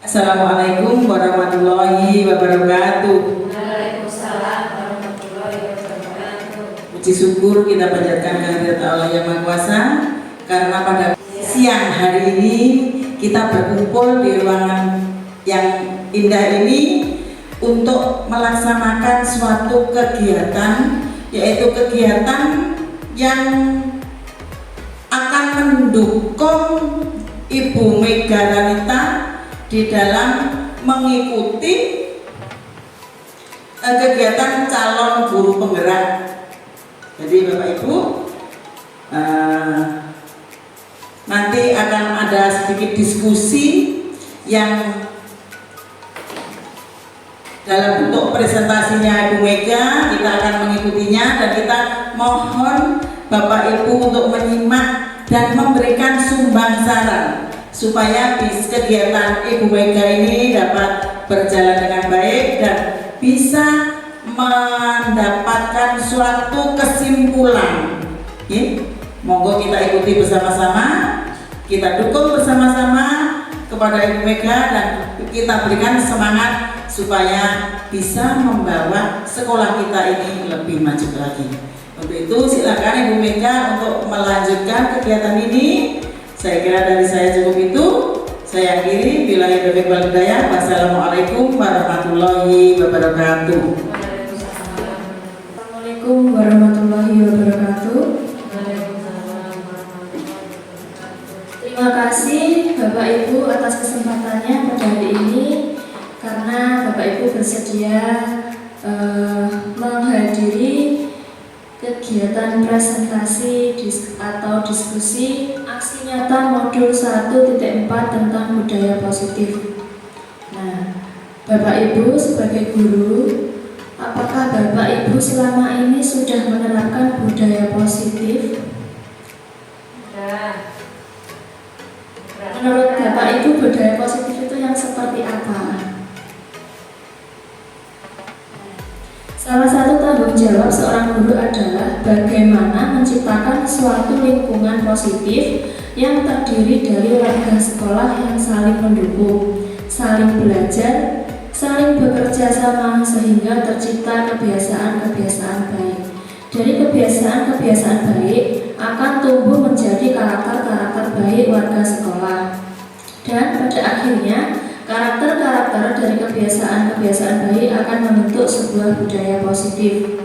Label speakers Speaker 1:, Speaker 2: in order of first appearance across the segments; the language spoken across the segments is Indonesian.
Speaker 1: Assalamualaikum warahmatullahi wabarakatuh.
Speaker 2: Waalaikumsalam warahmatullahi wabarakatuh.
Speaker 1: Puji syukur kita panjatkan kehadirat Allah Yang Maha Kuasa, karena pada siang hari ini kita berkumpul di ruangan yang indah ini untuk melaksanakan suatu kegiatan, yaitu kegiatan yang akan mendukung Ibu Mega Ranita di dalam mengikuti kegiatan calon guru penggerak. Jadi Bapak Ibu, nanti akan ada sedikit diskusi yang dalam bentuk presentasinya Ibu Mega. Kita akan mengikutinya dan kita mohon Bapak Ibu untuk menyimak dan memberikan sumbang saran supaya kegiatan Ibu Mega ini dapat berjalan dengan baik dan bisa mendapatkan suatu kesimpulan. Monggo kita ikuti bersama-sama, kita dukung bersama-sama kepada Ibu Mega dan kita berikan semangat supaya bisa membawa sekolah kita ini lebih maju lagi. Untuk itu silakan Ibu Mega untuk melanjutkan kegiatan ini. Saya kira dari saya cukup itu. Saya akhiri. Billahi taufiq wal hidayah. Wassalamualaikum warahmatullahi wabarakatuh.
Speaker 2: Assalamualaikum warahmatullahi wabarakatuh. Terima kasih Bapak Ibu atas kesempatannya pada hari ini, karena Bapak Ibu bersedia menghadiri kegiatan presentasi atau diskusi aksi nyata modul 1.4 tentang budaya positif. Nah, Bapak Ibu sebagai guru, apakah Bapak Ibu selama ini sudah menerapkan budaya positif? Menurut Bapak Ibu, budaya positif itu yang seperti apa? Salah satu tanggung jawab seorang guru adalah bagaimana menciptakan suatu lingkungan positif yang terdiri dari warga sekolah yang saling mendukung, saling belajar, saling bekerja sama sehingga tercipta kebiasaan-kebiasaan baik. Dari kebiasaan-kebiasaan baik akan tumbuh menjadi karakter-karakter baik warga sekolah. Dan pada akhirnya karakter-karakter dari kebiasaan-kebiasaan baik akan membentuk sebuah budaya positif.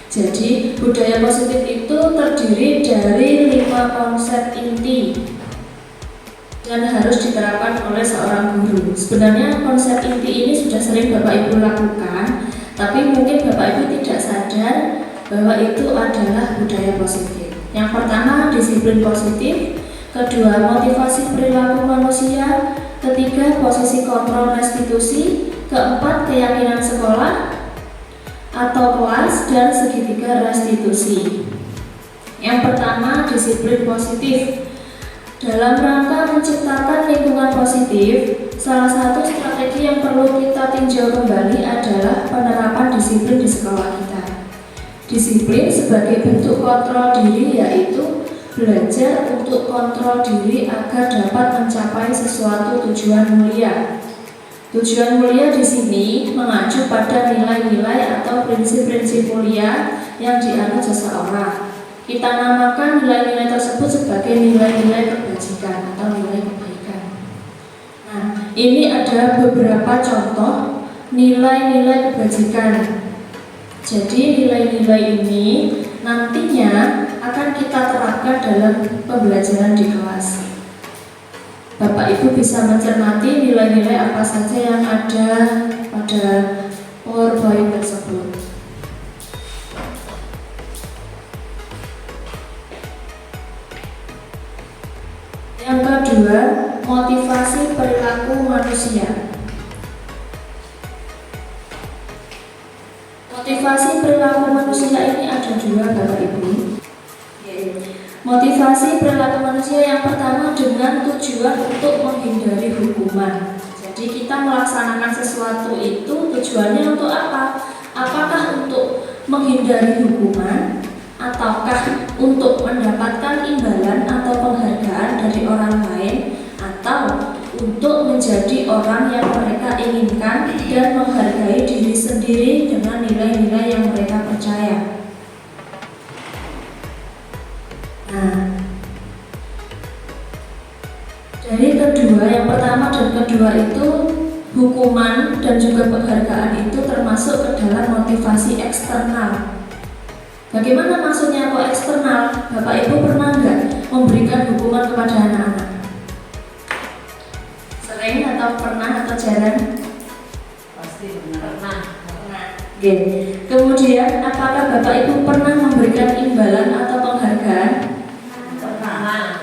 Speaker 2: Jadi, budaya positif itu terdiri dari 5 konsep inti dan harus diterapkan oleh seorang guru. Sebenarnya konsep inti ini sudah sering Bapak Ibu lakukan, tapi mungkin Bapak Ibu tidak sadar bahwa itu adalah budaya positif. Yang pertama, disiplin positif. Kedua, motivasi perilaku manusia. Ketiga, posisi kontrol restitusi. Keempat, keyakinan sekolah atau kelas, dan segitiga restitusi. Yang pertama, disiplin positif. Dalam rangka menciptakan lingkungan positif, salah satu strategi yang perlu kita tinjau kembali adalah penerapan disiplin di sekolah kita. Disiplin sebagai bentuk kontrol diri, yaitu belajar untuk kontrol diri agar dapat mencapai sesuatu tujuan mulia. Tujuan mulia di sini mengacu pada nilai-nilai atau prinsip-prinsip mulia yang dianut seseorang. Kita namakan nilai-nilai tersebut sebagai nilai-nilai kebajikan atau nilai kebaikan. Nah, ini ada beberapa contoh nilai-nilai kebajikan. Jadi nilai-nilai ini nantinya akan kita terapkan dalam pembelajaran di kelas. Bapak Ibu bisa mencermati nilai-nilai apa saja yang ada pada PowerPoint tersebut. Yang kedua, motivasi perilaku manusia. Motivasi perilaku manusia ini ada dua, Bapak Ibu. Motivasi perilaku manusia yang pertama dengan tujuan untuk menghindari hukuman. Jadi kita melaksanakan sesuatu itu tujuannya untuk apa? Apakah untuk menghindari hukuman, ataukah untuk mendapatkan imbalan atau penghargaan dari orang lain, atau untuk menjadi menjadi orang yang mereka inginkan dan menghargai diri sendiri dengan nilai-nilai yang mereka percaya. Nah, dari kedua, yang pertama dan kedua itu hukuman dan juga penghargaan itu termasuk ke dalam motivasi eksternal. Bagaimana maksudnya kok eksternal? Bapak Ibu pernah nggak memberikan hukuman kepada anak-anak? Sering atau pernah atau jarang?
Speaker 3: Pasti pernah.
Speaker 2: Oke. Kemudian apakah Bapak Ibu pernah memberikan imbalan atau penghargaan?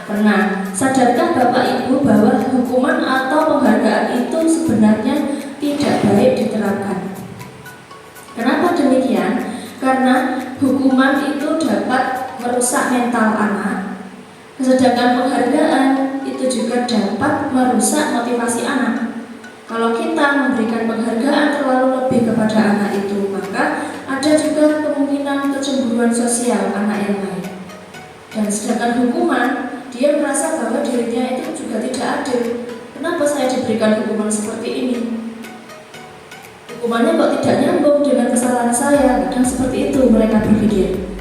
Speaker 2: Pernah. Sadarkah Bapak Ibu bahwa hukuman atau penghargaan itu sebenarnya tidak baik diterapkan? Kenapa demikian? Karena hukuman itu dapat merusak mental anak, sedangkan penghargaan itu juga dapat merusak motivasi anak. Kalau kita memberikan penghargaan terlalu lebih kepada anak itu, maka ada juga kemungkinan kecemburuan sosial anak yang lain. Dan sedangkan hukuman, dia merasa bahwa dirinya itu juga tidak adil. Kenapa saya diberikan hukuman seperti ini? Hukumannya kok tidak nyambung dengan kesalahan saya? Kadang seperti itu mereka berpikir.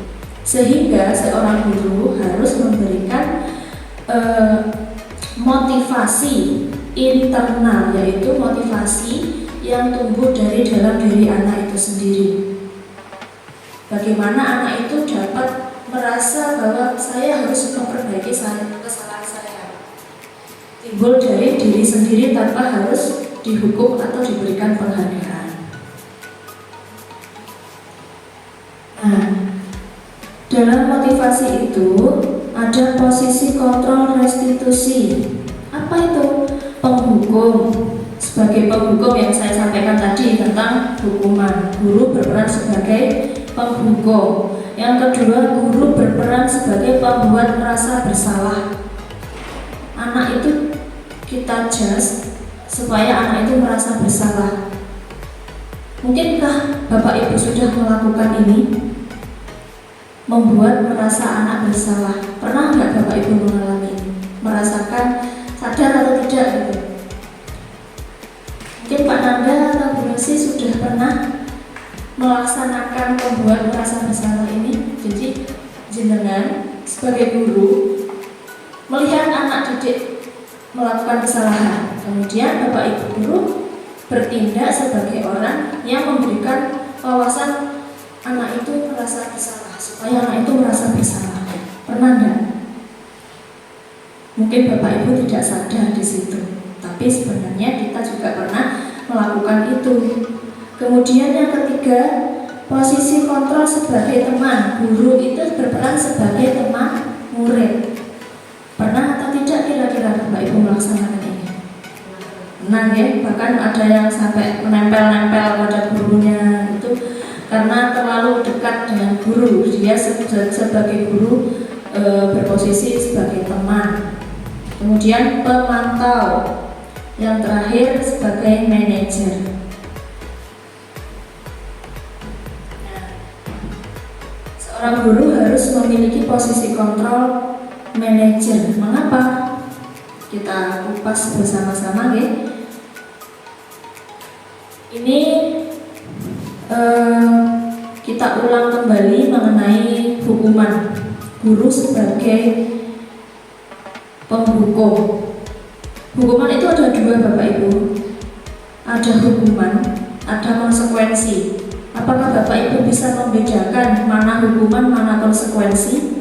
Speaker 2: Sehingga seorang guru harus memberikan motivasi internal, yaitu motivasi yang tumbuh dari dalam diri anak itu sendiri. Bagaimana anak itu dapat merasa bahwa saya harus memperbaiki kesalahan saya, timbul dari diri sendiri tanpa harus dihukum atau diberikan penghargaan. Nah, dalam motivasi itu ada posisi kontrol restitusi. Apa itu? Penghukum. Sebagai penghukum yang saya sampaikan tadi tentang hukuman, guru berperan sebagai penghukum. Yang kedua, guru berperan sebagai pembuat merasa bersalah. Anak itu kita judge supaya anak itu merasa bersalah. Mungkinkah Bapak Ibu sudah melakukan ini? Membuat merasa anak bersalah. Pernah nggak Bapak Ibu mengalami ini? Merasakan sadar atau tidak gitu? Mungkin Pak Nanda atau Bu Rosi sudah pernah melaksanakan membuat merasa bersalah ini. Jadi jenengan sebagai guru melihat anak didik melakukan kesalahan, kemudian Bapak Ibu guru bertindak sebagai orang yang memberikan wawasan anak itu merasa bersalah, supaya anak itu merasa bersalah. Pernah enggak? Mungkin Bapak Ibu tidak sadar di situ, tapi sebenarnya kita juga pernah melakukan itu. Kemudian yang ketiga, posisi kontrol sebagai teman. Guru itu berperan sebagai teman murid. Pernah atau tidak kira-kira Bapak Ibu melaksanakan ini? Pernah ya, bahkan ada yang sampai menempel-nempel pada gurunya itu karena terlalu dekat dengan guru. Dia sebagai guru berposisi sebagai teman. Kemudian pemantau. Yang terakhir sebagai manajer. Seorang guru harus memiliki posisi kontrol manajer. Mengapa? Kita kupas bersama-sama ya. Ini kita ulang kembali mengenai hukuman guru sebagai penghukum. Hukuman itu ada dua Bapak Ibu. Ada hukuman, ada konsekuensi. Apakah Bapak Ibu bisa membedakan mana hukuman, mana konsekuensi?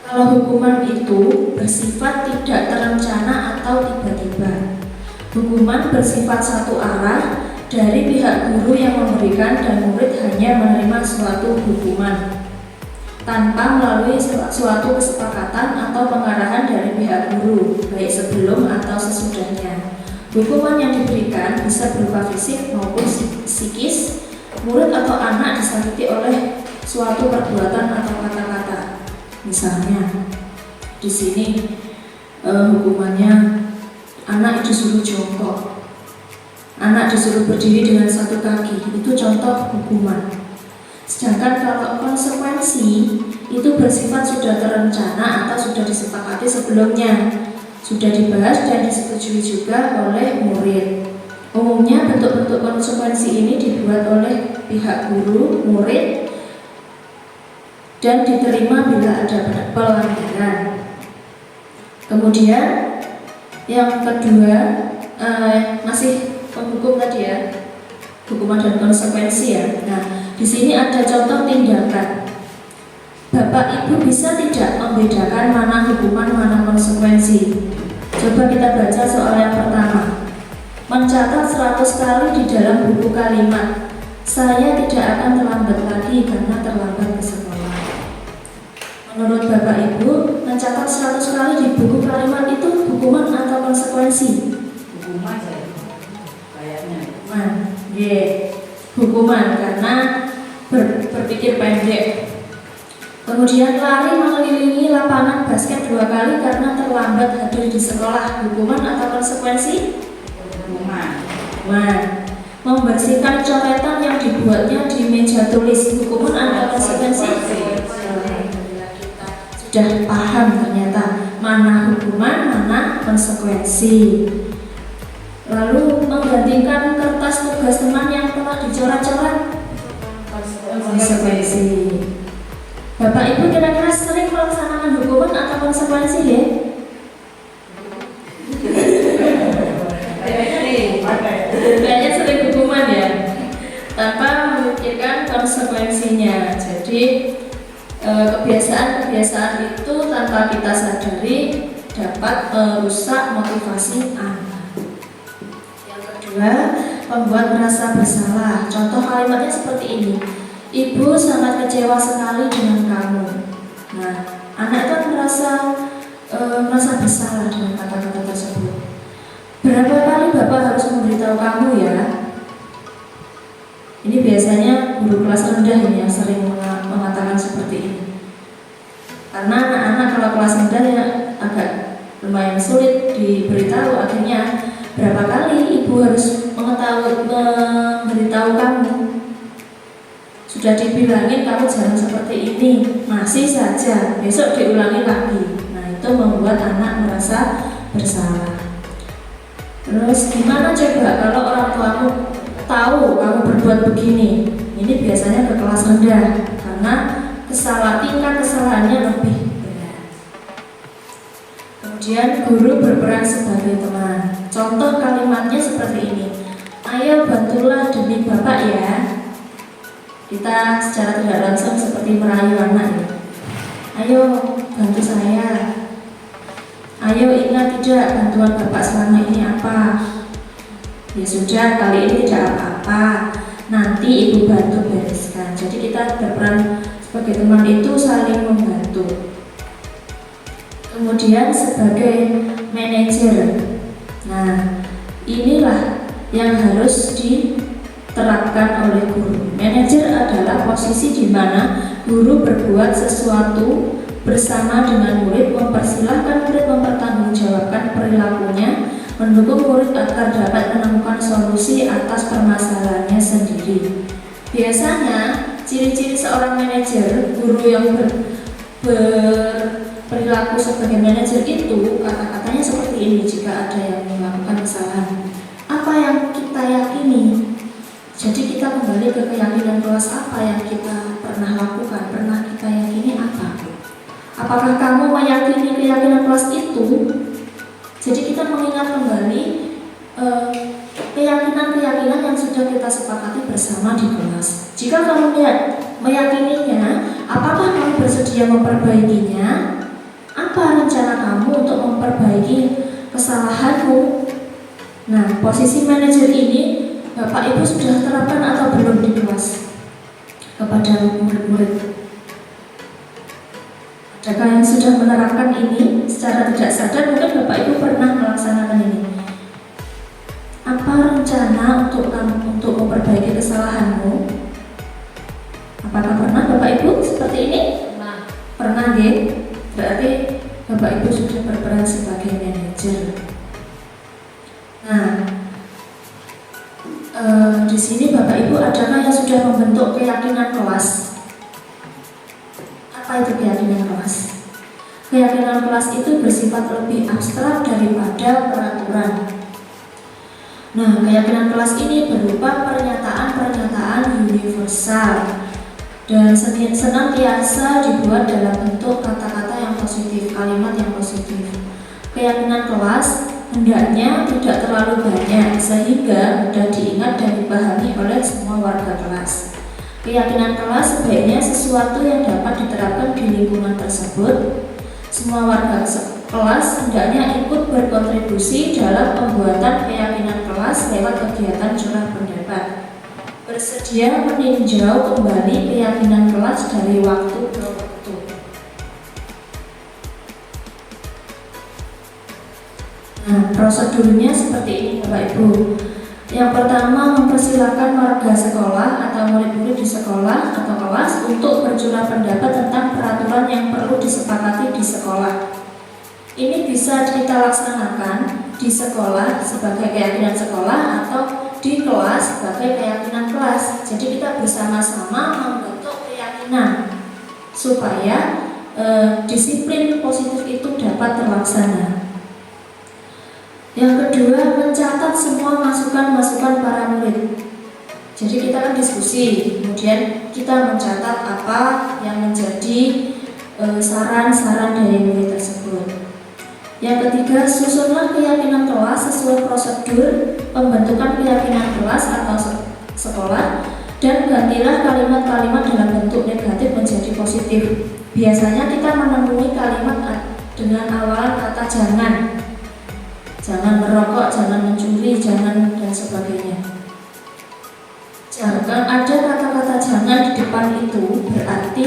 Speaker 2: Kalau hukuman itu bersifat tidak terencana atau tiba-tiba. Hukuman bersifat satu arah dari pihak guru yang memberikan dan murid hanya menerima suatu hukuman tanpa melalui suatu kesepakatan atau pengarahan dari pihak guru, baik sebelum atau sesudahnya. Hukuman yang diberikan bisa berupa fisik maupun psikis. Murid atau anak disakiti oleh suatu perbuatan atau kata-kata. Misalnya, di sini hukumannya anak disuruh jongkok, anak disuruh berdiri dengan satu kaki. Itu contoh hukuman. Sedangkan kalau konsekuensi itu bersifat sudah terencana atau sudah disepakati sebelumnya. sudah dibahas dan disetujui juga oleh murid. Umumnya bentuk-bentuk konsekuensi ini dibuat oleh pihak guru, murid, dan diterima bila ada pelanggaran. Kemudian yang kedua, masih penghukum tadi ya, hukuman dan konsekuensi ya. Nah, di sini ada contoh tindakan. Bapak Ibu bisa tidak membedakan mana hukuman, mana konsekuensi? Coba kita baca soal yang pertama. Mencatat 100 kali di dalam buku kalimat. Saya tidak akan terlambat lagi karena terlambat ke sekolah. Menurut Bapak Ibu, mencatat 100 kali di buku kalimat itu hukuman atau konsekuensi?
Speaker 3: Hukuman saya kayaknya.
Speaker 2: Hukuman karena berpikir pendek. Kemudian lari mengelilingi lapangan basket 2 kali karena terlambat hadir di sekolah, hukuman atau konsekuensi? Hukuman. Membersihkan coretan yang dibuatnya di meja tulis, hukuman atau konsekuensi? Kita sudah paham ternyata mana hukuman, mana konsekuensi. Lalu menggantikan kertas tugas teman yang telah dicoret-coret, konsekuensi. Bapak Ibu kira-kira sering melaksanakan hukuman atau konsekuensi ya? Kayaknya sering hukuman ya, tanpa memikirkan konsekuensinya. Jadi kebiasaan-kebiasaan itu tanpa kita sadari dapat merusak motivasi anak. Yang kedua, membuat merasa bersalah. Contoh kalimatnya seperti ini. Ibu sangat kecewa sekali dengan kamu. Nah, anak itu merasa bersalah dengan kata-kata tersebut. Berapa kali Bapak harus memberitahu kamu ya? Ini biasanya guru kelas rendah ini yang sering mengatakan seperti ini. Karena anak-anak kalau kelas rendah ya agak lumayan sulit diberitahu. Akhirnya berapa kali ibu harus memberitahu kamu? Sudah dibilangin kamu jangan seperti ini, masih saja, besok diulangi lagi. Nah, itu membuat anak merasa bersalah. Terus gimana coba kalau orang tuamu tahu kamu berbuat begini? Ini biasanya ke kelas rendah karena tingkat kesalahannya lebih berat. Kemudian guru berperan sebagai teman. Contoh kalimatnya seperti ini. Ayo bantulah demi Bapak ya. Kita secara tidak langsung seperti merayu anak ya. Ayo bantu saya. Ayo ingat tidak bantuan Bapak selama ini apa? Ya sudah, kali ini tidak apa-apa. Nanti Ibu bantu bereskan. Jadi kita berperan sebagai teman itu saling membantu. Kemudian sebagai manajer. Nah, inilah yang harus diterapkan oleh guru. Manajer adalah posisi di mana guru berbuat sesuatu bersama dengan murid, mempersilahkan murid mempertanggungjawabkan perilakunya, mendukung murid agar dapat menemukan solusi atas permasalahannya sendiri. Biasanya ciri-ciri seorang manajer, guru yang berperilaku sebagai manajer itu kata-katanya seperti ini jika ada yang melakukan kesalahan. Apa yang kita yakini? Jadi kita kembali ke keyakinan kelas apa yang kita pernah lakukan, pernah kita yakini apa? Apakah kamu meyakini keyakinan kelas itu? Jadi kita mengingat kembali keyakinan-keyakinan yang sudah kita sepakati bersama di kelas. Jika kamu meyakininya, apakah kamu bersedia memperbaikinya? Apa rencana kamu untuk memperbaiki kesalahanmu? Nah, posisi manajer ini Bapak Ibu sudah terapkan atau belum di kelas kepada murid-murid? Adakah yang sudah menerapkan ini secara tidak sadar? Mungkin Bapak Ibu pernah melaksanakan ini. Apa rencana untuk memperbaiki kesalahanmu? Apakah pernah Bapak Ibu seperti ini? Pernah ya? Berarti Bapak Ibu sudah berperan sebagai manajer. Nah, di sini Bapak Ibu adakah yang sudah membentuk keyakinan kelas? Apa itu keyakinan kelas? Keyakinan kelas itu bersifat lebih abstrak daripada peraturan. Nah, keyakinan kelas ini berupa pernyataan-pernyataan universal dan senantiasa dibuat dalam bentuk kata-kata yang positif, kalimat yang positif. Keyakinan kelas hendaknya tidak terlalu banyak sehingga mudah diingat dan dipahami oleh semua warga kelas. Keyakinan kelas sebaiknya sesuatu yang dapat diterapkan di lingkungan tersebut. Semua warga kelas hendaknya ikut berkontribusi dalam pembuatan keyakinan kelas lewat kegiatan curah pendapat. Bersedia meninjau kembali keyakinan kelas dari waktu ke waktu. Nah, prosedurnya seperti ini Bapak Ibu. Yang pertama, mempersilakan warga sekolah atau murid-murid di sekolah atau kelas untuk bercurah pendapat tentang peraturan yang perlu disepakati di sekolah. Ini bisa kita laksanakan di sekolah sebagai keyakinan sekolah atau di kelas sebagai keyakinan kelas. Jadi kita bersama-sama membentuk keyakinan supaya disiplin positif itu dapat terlaksana. Yang kedua, mencatat semua masukan-masukan para murid. Jadi kita kan diskusi, kemudian kita mencatat apa yang menjadi saran-saran dari murid tersebut. Yang ketiga, susunlah keyakinan kelas sesuai prosedur pembentukan keyakinan kelas atau sekolah dan gantilah kalimat-kalimat dalam bentuk negatif menjadi positif. Biasanya kita menemui kalimat dengan awalan kata jangan merokok, jangan mencuri, jangan dan sebagainya. Jangan ada kata-kata jangan di depan itu berarti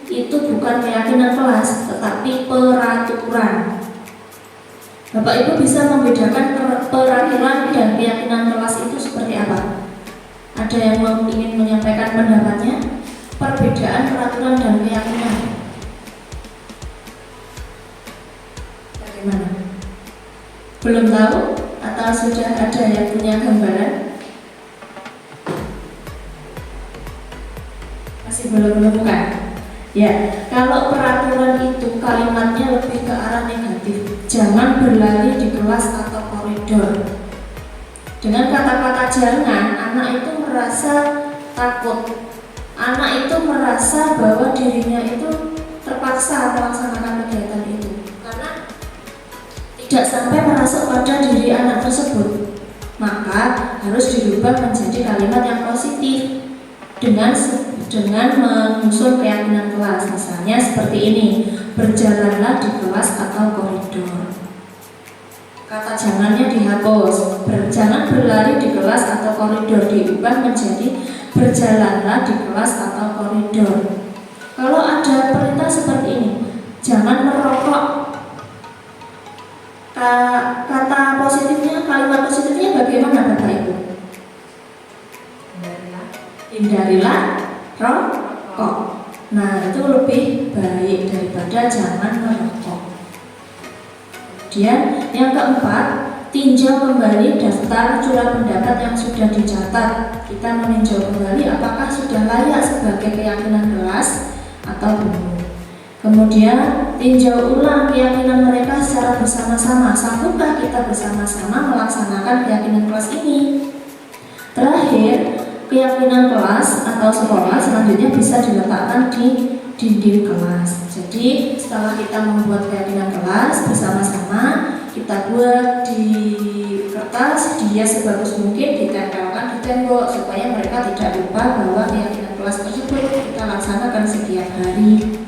Speaker 2: itu bukan keyakinan kelas tetapi peraturan. Bapak Ibu bisa membedakan peraturan dan keyakinan kelas itu seperti apa? Ada yang ingin menyampaikan pendapatnya? Perbedaan peraturan dan keyakinan. Bagaimana? Belum tahu? Atau sudah ada yang punya gambaran? Masih belum menemukan? Ya, kalau peraturan itu kalimatnya lebih ke arah negatif. Jangan berlari di kelas atau koridor. Dengan kata-kata jangan, anak itu merasa takut. Anak itu merasa bahwa dirinya itu terpaksa melaksanakan kegiatan itu karena tidak sampai merasuk pada diri anak tersebut. Maka harus dirubah menjadi kalimat yang positif dengan mengusung keyakinan kelas. Misalnya seperti ini, berjalanlah di kelas atau koridor. Kata jangannya dihapus, jangan berlari di kelas atau koridor, diubah menjadi berjalanlah di kelas atau koridor. Kalau ada perintah seperti ini, jangan merokok, kata positifnya, kalimat positifnya bagaimana Bapak Ibu? Hindarilah rokok. Nah, itu lebih baik daripada jangan merokok. Kemudian yang keempat, tinjau kembali daftar curah pendapat yang sudah dicatat. Kita meninjau kembali apakah sudah layak sebagai keyakinan kelas atau belum. Kemudian tinjau ulang keyakinan mereka secara bersama-sama. Sanggupkah kita bersama-sama melaksanakan keyakinan kelas ini? Terakhir, keyakinan kelas atau sekolah selanjutnya bisa diletakkan di dinding kelas. Jadi setelah kita membuat keyakinan kelas bersama-sama, kita buat di kertas, dihias sebagus mungkin, ditempelkan di tembok supaya mereka tidak lupa bahwa keyakinan kelas tersebut kita laksanakan setiap hari.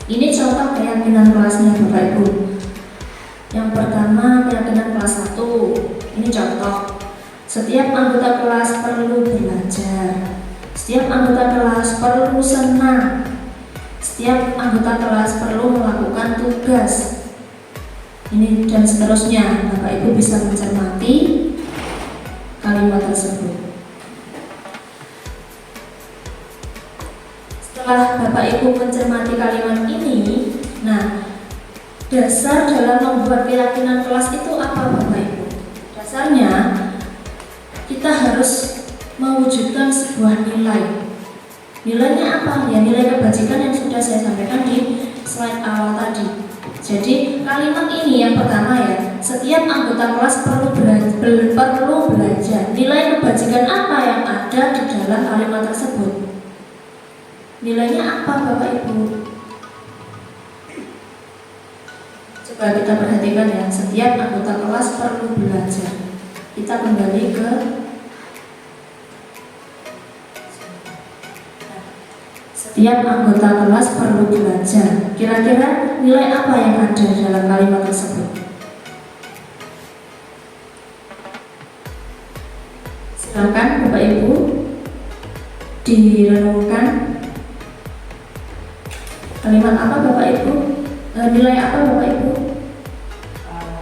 Speaker 2: Ini contoh keyakinan kelasnya Bapak Ibu. Yang pertama, keyakinan kelas 1. Ini contoh. Setiap anggota kelas perlu belajar. Setiap anggota kelas perlu senang. Setiap anggota kelas perlu melakukan tugas. Ini dan seterusnya. Bapak Ibu bisa mencermati kalimat tersebut. Setelah Bapak Ibu mencermati kalimat ini, nah, dasar dalam membuat keyakinan kelas itu apa Bapak Ibu? Dasarnya kita harus mewujudkan sebuah nilai. Nilainya apa? Ya nilai kebajikan yang sudah saya sampaikan di slide awal tadi. Jadi kalimat ini yang pertama ya, setiap anggota kelas perlu belajar. Nilai kebajikan apa yang ada di dalam kalimat tersebut? Nilainya apa Bapak Ibu? Coba kita perhatikan ya, setiap anggota kelas perlu belajar. Kita kembali ke setiap anggota kelas perlu belajar. Kira-kira nilai apa yang ada dalam kalimat tersebut? Silakan Bapak Ibu direnungkan. Kalimat apa Bapak Ibu? Nilai apa Bapak Ibu?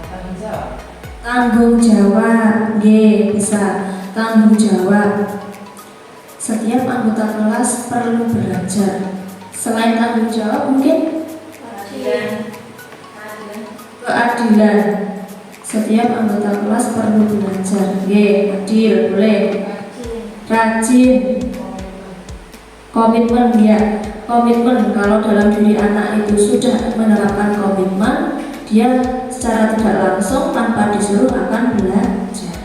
Speaker 3: Tanggung jawab.
Speaker 2: Tanggung jawab. G, bisa. Tanggung jawab. Setiap anggota kelas perlu belajar. Selain tanggung jawab mungkin keadilan. Setiap anggota kelas perlu belajar. G, adil, boleh. Rajin. Komitmen, ya. Komitmen, kalau dalam diri anak itu sudah menerapkan komitmen, dia secara tidak langsung tanpa disuruh akan belajar.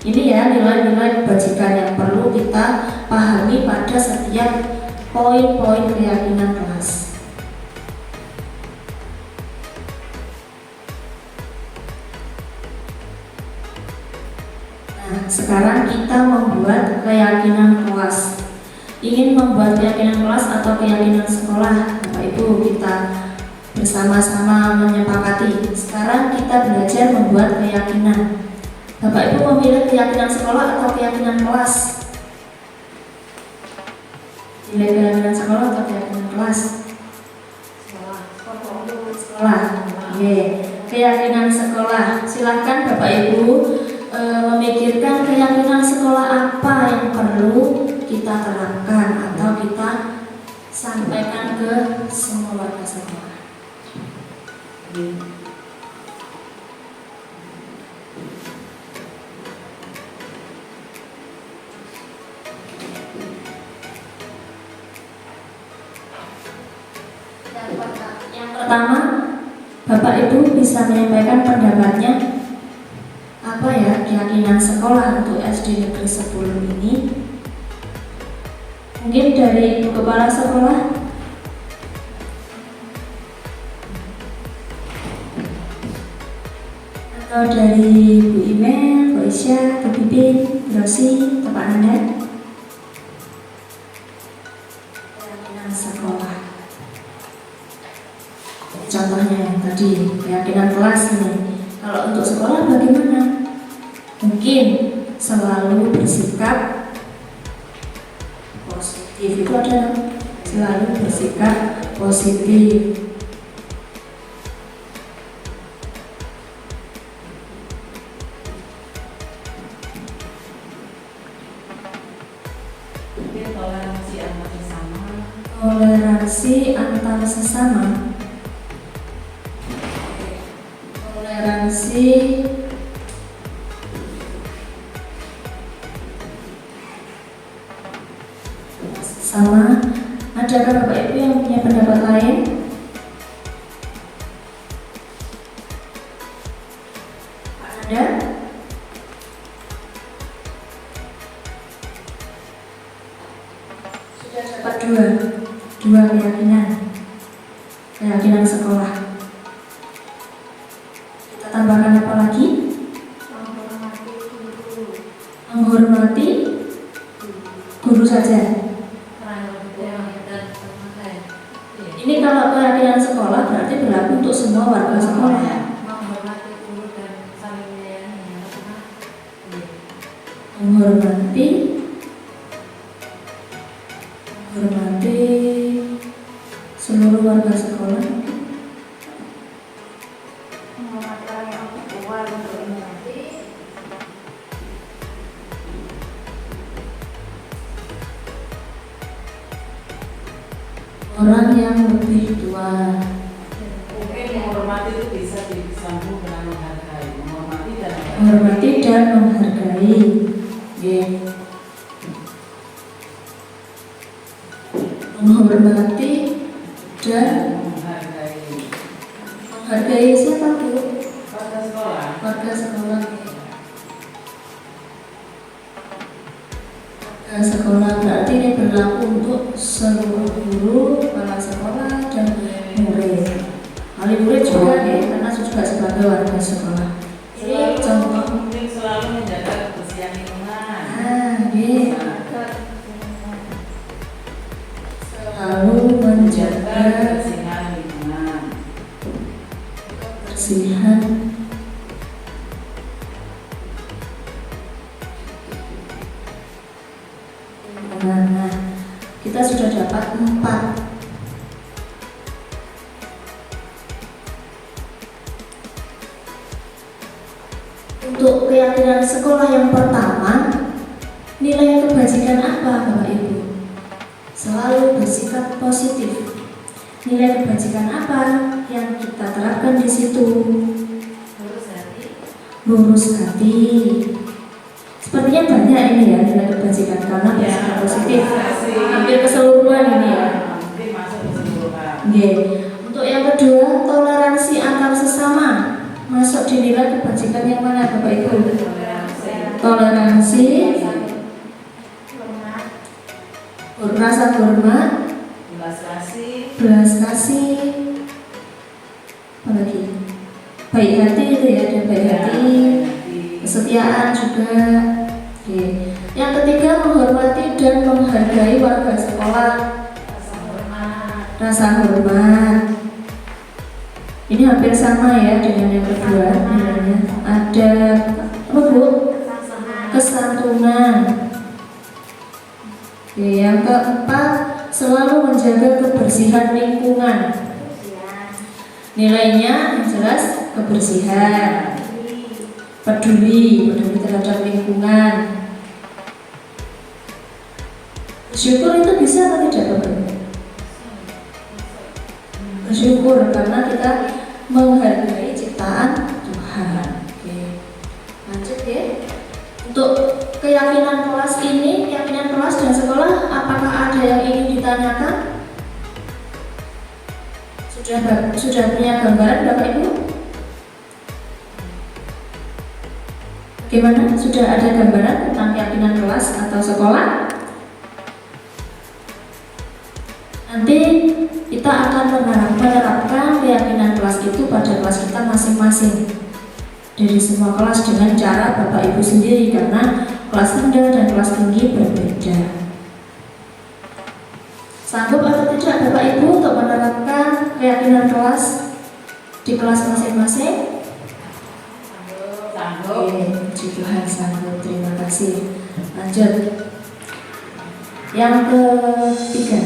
Speaker 2: Ini ya nilai-nilai kebajikan yang perlu kita pahami pada setiap poin-poin keyakinan kelas. Nah, sekarang kita membuat keyakinan kelas. Ingin membuat keyakinan kelas atau keyakinan sekolah, Bapak Ibu, kita bersama-sama menyepakati. Sekarang kita belajar membuat keyakinan. Bapak Ibu memilih keyakinan sekolah atau keyakinan kelas? Pilih keyakinan sekolah atau keyakinan kelas? Sekolah. Oke. Keyakinan sekolah. Silakan Bapak Ibu memikirkan keyakinan sekolah apa yang perlu kita terapkan atau kita sampaikan ke semua warga sekolah. Yang pertama, Bapak Ibu bisa menyampaikan pendapatnya apa ya keyakinan sekolah untuk SD Negeri 10 ini. Mungkin dari Ibu Kepala Sekolah. Atau dari Bu Imel, Bu Isya, Bu Pipin, Bu Rosi, Bapak Anda. Keyakinan sekolah. Contohnya yang tadi, keyakinan kelas ini. Kalau untuk sekolah bagaimana? Mungkin selalu bersikap positif. Itu adalah selalu bersikap positif.
Speaker 3: Toleransi antar sesama.
Speaker 2: Toleransi antar sesama. Toleransi sama. Adakah Bapak Ibu yang punya pendapat lain? Ada? Sudah dapat dua keyakinan sekolah. Kita tambahkan apa lagi? Menghormati guru saja. Ini kalau keyakinan sekolah berarti berlaku untuk semua warga sekolah.
Speaker 3: Menghormati guru dan saling menyayangi.
Speaker 2: Menghormati seluruh warga sekolah.
Speaker 4: Menghormati orang yang tua untuk menghormati
Speaker 2: orang yang lebih tua.
Speaker 3: Mungkin menghormati itu bisa disambung dengan menghargai.
Speaker 2: Menghormati dan menghargai. Menghormati dan Menghargai siapa Bu?
Speaker 3: Pada sekolah.
Speaker 2: Warga sekolah. Warga sekolah berarti ini berlaku untuk seluruh guru, kepala sekolah, dan murid. Wali murid juga ya, karena juga sebagai warga sekolah. Ini contoh.
Speaker 3: Penting selalu menjaga kebersihan lingkungan.
Speaker 2: Iya. Selalu menjaga
Speaker 3: kebersihan lingkungan.
Speaker 2: kebersihan lingkungan. Nah, kita sudah dapat 4. Untuk keyakinan sekolah yang pertama, nilai kebajikan apa Bapak Ibu? Selalu bersikap positif. Nilai kebajikan apa yang kita terapkan di situ? Lurus hati. Sepertinya banyak ini ya nilai kebajikan karena bersikap positif. Hampir keseluruhan ini ya.
Speaker 3: Nanti masuk keseluruhan.
Speaker 2: Oke. Untuk yang kedua, toleransi antar sesama. Masuk di nilai kebajikan yang mana Bapak Ibu? Toleransi, rasa hormat, belas kasih, apa lagi? Baik hati itu ya, ada baik hati, kesetiaan juga. Oke. Yang ketiga, menghormati dan menghargai warga sekolah. Rasa hormat. Ini hampir sama ya dengan yang kedua nilainya. Ada apa Bu? Kesantunan. Oke, yang keempat, selalu menjaga kebersihan lingkungan. Nilainya yang jelas kebersihan, peduli terhadap lingkungan. Bersyukur itu bisa atau tidak Bapak? Bersyukur karena kita menghargai ciptaan Tuhan. Oke, lanjut ya. Untuk keyakinan kelas ini, keyakinan kelas dan sekolah, apakah ada yang ingin ditanyakan? Sudah punya gambaran Bapak Ibu? Bagaimana? Sudah ada gambaran tentang keyakinan kelas atau sekolah? Nanti kita akan menerapkan keyakinan kelas itu pada kelas kita masing-masing dari semua kelas dengan cara Bapak Ibu sendiri karena kelas rendah dan kelas tinggi berbeda. Sanggup atau tidak Bapak Ibu untuk menerapkan keyakinan kelas di kelas masing-masing?
Speaker 3: Sanggup.
Speaker 2: Puji Tuhan sanggup, terima kasih. Lanjut. Yang ketiga,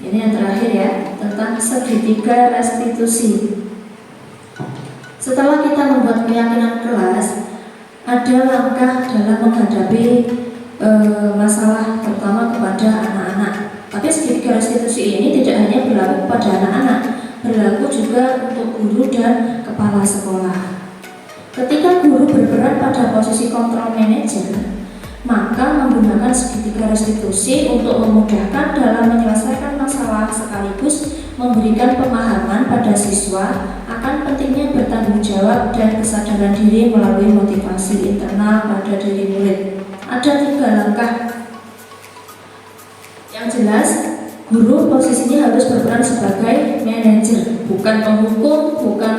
Speaker 2: ini yang terakhir ya, tentang segitiga restitusi. Setelah kita membuat keyakinan kelas, ada langkah dalam menghadapi masalah terutama kepada anak-anak. Tapi segitiga restitusi ini tidak hanya berlaku kepada anak-anak, berlaku juga untuk guru dan kepala sekolah. Ketika guru berperan pada posisi kontrol manajer, maka menggunakan segitiga restitusi untuk memudahkan dalam menyelesaikan masalah sekaligus memberikan pemahaman pada siswa akan pentingnya bertanggung jawab dan kesadaran diri melalui motivasi internal pada diri murid. Ada 3 langkah. Yang jelas, guru posisinya harus berperan sebagai manajer, bukan penghukum, bukan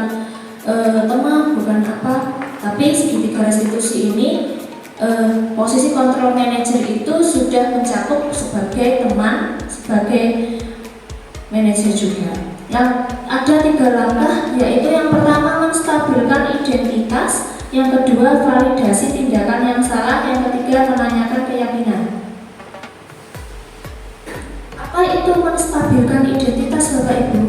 Speaker 2: teman, bukan apa. Tapi segitiga restitusi ini posisi kontrol manajer itu sudah mencakup sebagai teman, sebagai manajer juga. Yang ada 3 langkah, yaitu yang pertama menstabilkan identitas, yang kedua validasi tindakan yang salah, yang ketiga menanyakan keyakinan. Apa itu menstabilkan identitas Bapak Ibu?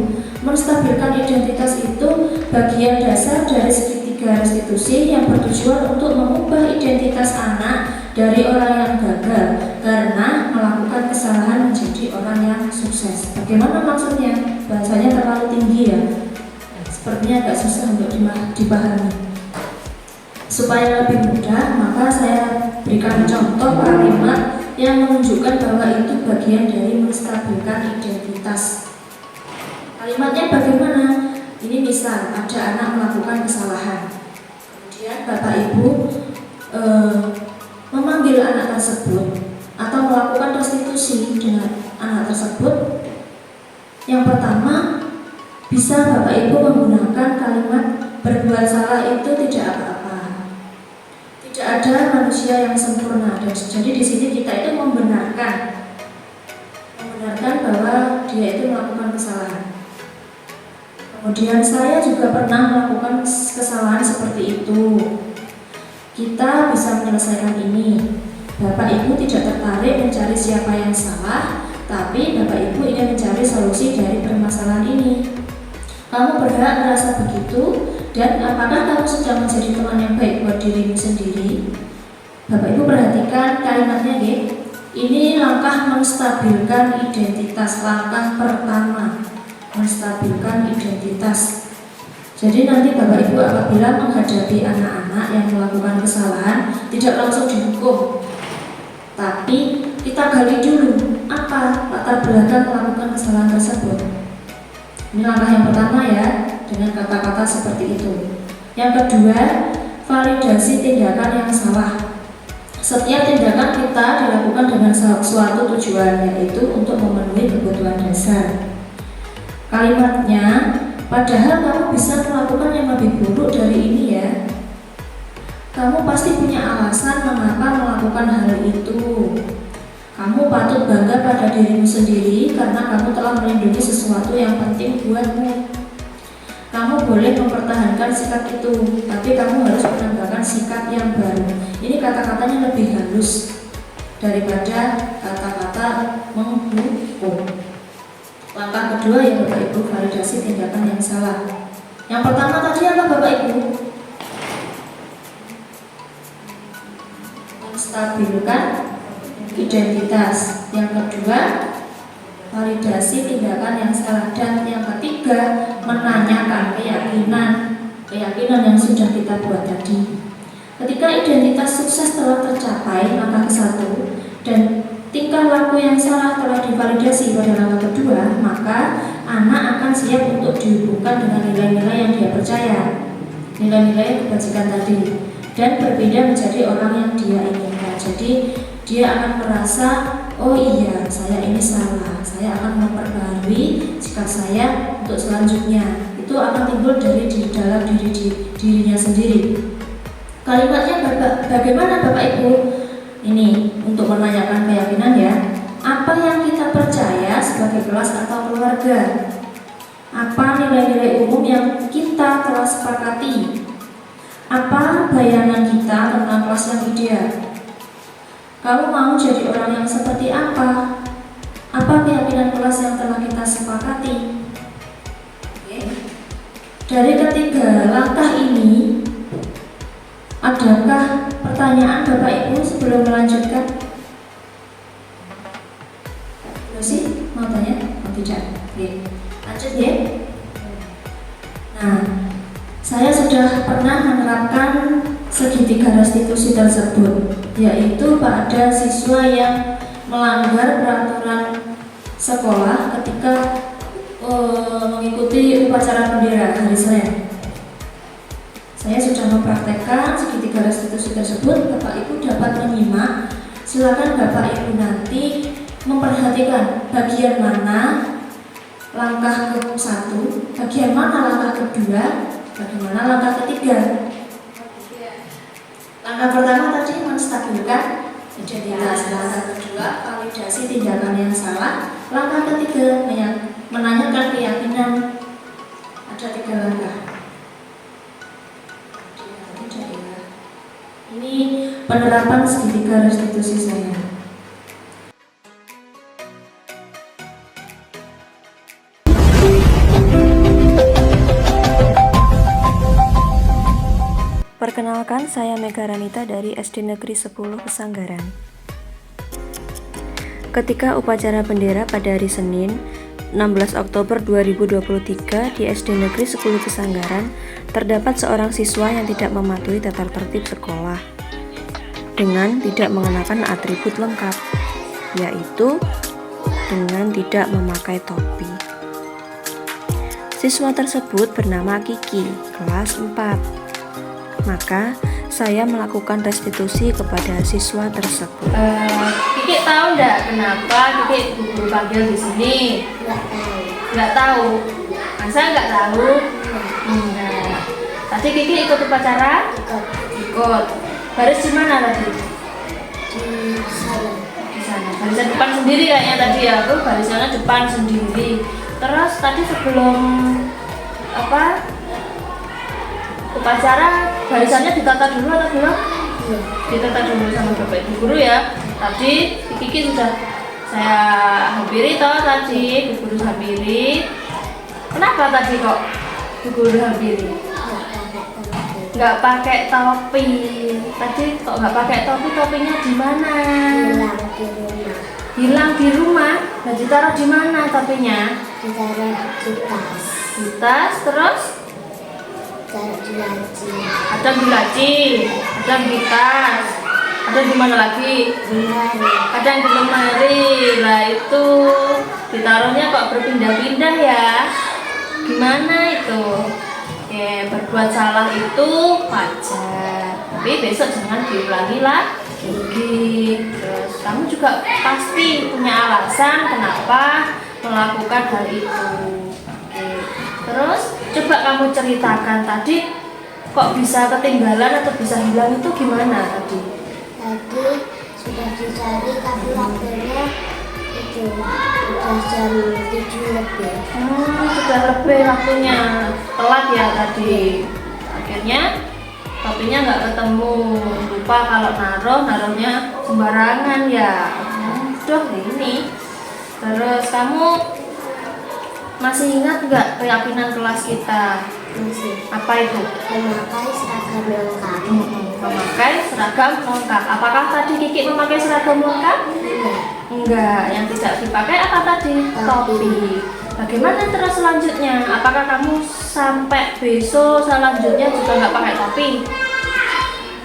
Speaker 2: Menstabilkan identitas itu bagian dasar dari segitiga restitusi yang bertujuan untuk mengubah identitas anak dari orang yang gagal karena melakukan kesalahan menjadi orang yang sukses. Bagaimana maksudnya? Bahasanya terlalu tinggi ya, sepertinya agak susah untuk dipahami. Supaya lebih mudah, maka saya berikan contoh kalimat yang menunjukkan bahwa itu bagian dari menstabilkan identitas. Kalimatnya bagaimana? Ini misal ada anak melakukan kesalahan, kemudian Bapak Ibu memanggil anak tersebut atau melakukan restitusi dengan anak tersebut. Yang pertama, bisa Bapak Ibu menggunakan kalimat berbuat salah itu tidak apa-apa. Tidak ada manusia yang sempurna. Dan jadi di sini kita itu membenarkan bahwa dia itu melakukan kesalahan. Kemudian saya juga pernah melakukan kesalahan seperti itu. Kita bisa menyelesaikan ini. Bapak Ibu tidak tertarik mencari siapa yang salah, tapi Bapak Ibu ingin mencari solusi dari permasalahan ini. Kamu berhak merasa begitu, dan apakah kamu sedang menjadi teman yang baik buat dirimu sendiri? Bapak Ibu perhatikan kalimatnya ya. Ini langkah menstabilkan identitas, langkah pertama menstabilkan identitas. Jadi nanti Bapak Ibu apabila menghadapi anak-anak yang melakukan kesalahan, tidak langsung dihukum, tapi kita gali dulu apa latar belakang melakukan kesalahan tersebut. Ini langkah yang pertama ya, dengan kata-kata seperti itu. Yang kedua, validasi tindakan yang salah. Setiap tindakan kita dilakukan dengan suatu tujuan, yaitu untuk memenuhi kebutuhan dasar. Kalimatnya, padahal kamu bisa melakukan yang lebih buruk dari ini ya. Kamu pasti punya alasan mengapa melakukan hal itu. Kamu patut bangga pada dirimu sendiri karena kamu telah melindungi sesuatu yang penting buatmu. Kamu boleh mempertahankan sikap itu, tapi kamu harus menambahkan sikap yang baru. Ini kata-katanya lebih halus daripada kata-kata menghukum. Langkah kedua ya Bapak Ibu, validasi tindakan yang salah. Yang pertama tadi apa Bapak Ibu? Menstabilkan identitas. Yang kedua, validasi tindakan yang salah. Dan yang ketiga, menanyakan keyakinan yang sudah kita buat tadi. Ketika identitas sukses telah tercapai, langkah ke-1, dan tingkah laku yang salah telah divalidasi pada langkah kedua, maka anak akan siap untuk dihubungkan dengan nilai-nilai yang dia percaya, nilai-nilai kebajikan tadi, dan berpindah menjadi orang yang dia inginkan. Jadi dia akan merasa, oh iya, saya ini salah, saya akan memperbarui sikap saya untuk selanjutnya. Itu akan timbul dari di dalam dirinya sendiri. Kalimatnya bagaimana Bapak Ibu? Ini untuk menanyakan keyakinan ya. Apa yang kita percaya sebagai kelas atau keluarga? Apa nilai-nilai umum yang kita telah sepakati? Apa bayangan kita tentang kelas yang ideal? Kamu mau jadi orang yang seperti apa? Apa keyakinan kelas yang telah kita sepakati? Oke. Dari ketiga langkah ini, adakah pertanyaan Bapak Ibu sebelum melanjutkan? Masih mau tanya? Oh tidak. Oke. Lanjut ya. Nah, saya sudah pernah menerapkan segitiga restitusi tersebut, yaitu pada siswa yang melanggar peraturan sekolah ketika mengikuti upacara bendera hari Senin. Saya sudah mempraktekkan segitiga restitusi tersebut. Bapak Ibu dapat menyimak. Silakan Bapak Ibu nanti memperhatikan bagian mana langkah ke-1, bagian mana langkah kedua, bagaimana langkah ketiga. Langkah pertama tadi menstabilkan identitas, langkah kedua validasi tindakan yang salah, langkah ketiga menanyakan keyakinan. Ada 3 langkah. Ini penerapan segitiga restitusi saya.
Speaker 5: Perkenalkan, saya Mega Ranita dari SD Negeri 10 Pesanggaran. Ketika upacara bendera pada hari Senin, 16 Oktober 2023 di SD Negeri 10 Pesanggaran, terdapat seorang siswa yang tidak mematuhi tata tertib sekolah dengan tidak mengenakan atribut lengkap, yaitu dengan tidak memakai topi. Siswa tersebut bernama Kiki, kelas 4. Maka saya melakukan restitusi kepada siswa tersebut.
Speaker 2: Kiki tahu nggak kenapa Kiki guru panggil di sini?
Speaker 4: Nggak tahu.
Speaker 2: Nggak tahu. Masa nggak tahu? Enggak. Tadi Kiki ikut upacara?
Speaker 4: Ikut
Speaker 2: Ikut. Baris di mana tadi?
Speaker 4: di sana.
Speaker 2: Di sana. Barisan depan sendiri kayaknya tadi ya. Aku barisannya depan sendiri. Terus tadi sebelum upacara barisannya ditata dulu atau belum?
Speaker 4: Iya.
Speaker 2: Ditata dulu sama Bapak Ibu guru ya. Tadi Kiki sudah saya hampiri toh tadi, Bu Guru hampiri. Kenapa tadi kok Bu Guru hampiri? Nggak pakai topi. Tadi kok nggak pakai topi? Topinya di mana?
Speaker 4: Hilang di rumah.
Speaker 2: Hilang di rumah. Nah, ditaruh di mana topinya?
Speaker 4: Ditaruh di tas.
Speaker 2: Di tas, terus
Speaker 4: Taruh di laci.
Speaker 2: ada di laci, ada di tas, ada di mana lagi?
Speaker 4: Lemari.
Speaker 2: Kadang di lemari. Lah itu ditaruhnya kok berpindah-pindah ya? Gimana itu? Oke, berbuat salah itu wajar, tapi besok jangan diulangi lagi. Terus kamu juga pasti punya alasan kenapa melakukan hal itu. Oke. Terus coba kamu ceritakan tadi kok bisa ketinggalan atau bisa hilang itu gimana tadi?
Speaker 4: Tadi sudah dicari tapi waktunya itu udah jam 7 lebih.
Speaker 2: Sudah lebih waktunya, telat ya tadi. Akhirnya topinya nggak ketemu, lupa kalau naruhnya sembarangan ya. Duh ini. Terus kamu masih ingat nggak keyakinan kelas kita?
Speaker 4: Masih
Speaker 2: Apa itu?
Speaker 4: memakai seragam lengkap.
Speaker 2: Memakai seragam lengkap. Apakah tadi Kiki memakai seragam lengkap?
Speaker 4: Iya.
Speaker 2: Enggak, yang tidak dipakai apa tadi? Topi. Bagaimana terus selanjutnya? Apakah kamu sampai besok selanjutnya juga nggak pakai topi?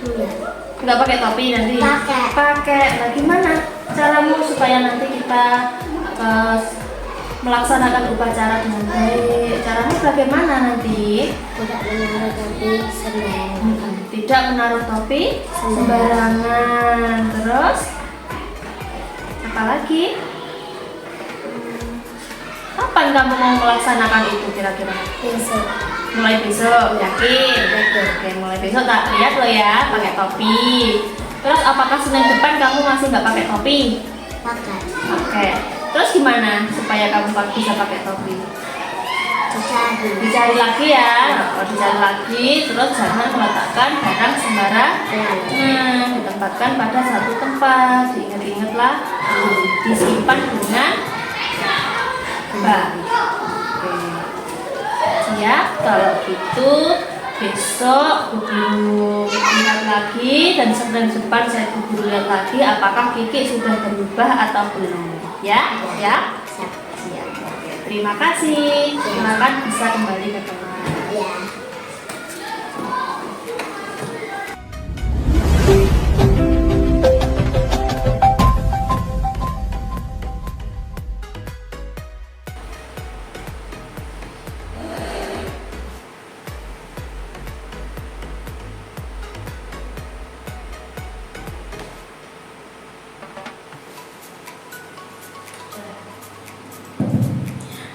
Speaker 4: Iya.
Speaker 2: Nggak pakai topi nanti?
Speaker 4: Pakai.
Speaker 2: Pakai. Nah, gimana caramu supaya nanti kita melaksanakan upacara dengan baik? Caramu bagaimana nanti?
Speaker 4: Tidak menaruh topi sembarangan.
Speaker 2: Tidak menaruh topi sembarangan. Terus apa lagi? Kapan kamu mau melaksanakan itu kira-kira?
Speaker 4: Besok.
Speaker 2: Mulai besok, yakin? Oke, mulai besok tak lihat lo ya pakai topi. Terus apakah Senin depan kamu masih nggak pakai topi?
Speaker 4: Pakai.
Speaker 2: Oke. Terus gimana supaya kamu bisa pakai topi? Dicari lagi ya. Kalau dicari lagi, terus jangan meletakkan barang sembarangan. Ditempatkan pada satu tempat. Diingat-ingatlah, disimpan dengan baik. Oke. Siap. Kalau gitu besok guru lihat lagi dan Senin depan saya guru lihat lagi apakah Kiki sudah berubah atau belum. Ya, ya. Siap. Oke, terima kasih. Silakan bisa kembali ke kelas.
Speaker 4: Ya.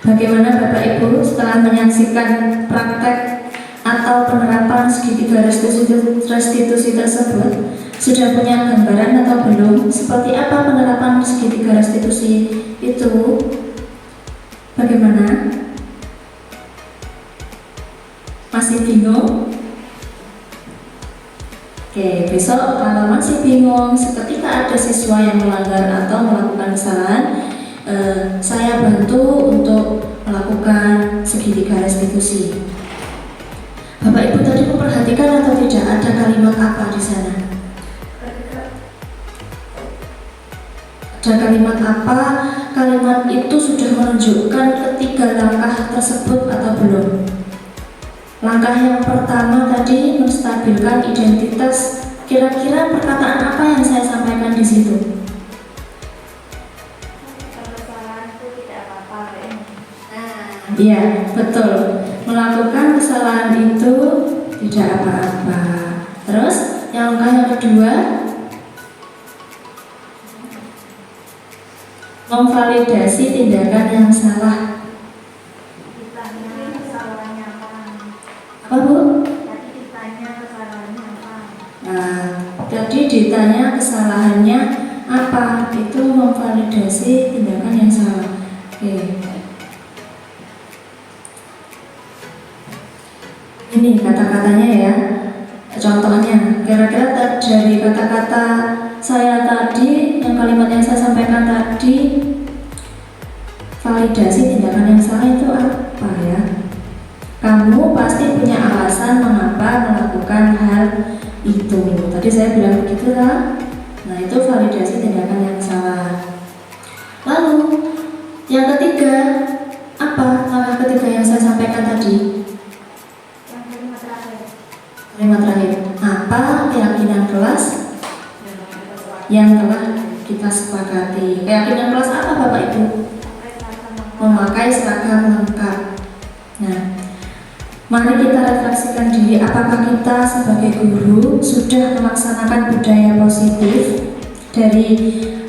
Speaker 2: Bagaimana Bapak Ibu setelah menyaksikan praktek atau penerapan segitiga restitusi tersebut sudah punya gambaran atau belum seperti apa penerapan segitiga restitusi itu? Bagaimana? Masih bingung? Oke, besok kalau masih bingung seketika ada siswa yang melanggar atau melakukan kesalahan, saya bantu untuk melakukan segitiga restitusi. Bapak Ibu tadi memperhatikan atau tidak ada kalimat apa di sana? Ada kalimat apa? Kalimat itu sudah menunjukkan ketiga langkah tersebut atau belum? Langkah yang pertama tadi menstabilkan identitas. Kira-kira perkataan apa yang saya sampaikan di situ? iya betul. Melakukan kesalahan itu tidak apa-apa. Terus yang langkah yang kedua, memvalidasi tindakan yang salah.
Speaker 4: Ditanya kesalahannya apa?
Speaker 2: Apa Bu?
Speaker 4: Tadi ditanya kesalahannya apa?
Speaker 2: Nah, tadi ditanya kesalahannya apa, itu memvalidasi tindakan yang salah. Oke. Ini kata-katanya ya, contohnya. Kira-kira dari kata-kata saya tadi, yang kalimat yang saya sampaikan tadi, validasi tindakan yang salah itu apa ya? Kamu pasti punya alasan mengapa melakukan hal itu. Tadi saya bilang begitu kan? Nah, itu validasi tindakan yang salah. Lalu yang ketiga, apa langkah ketiga yang saya sampaikan tadi?
Speaker 4: Yang kalimat terakhir.
Speaker 2: Kalimat terakhir, apa keyakinan kelas yang telah kita sepakati? Keyakinan kelas apa Bapak Ibu? Memakai seragam lengkap. Nah, mari kita refleksikan diri, apakah kita sebagai guru sudah melaksanakan budaya positif dari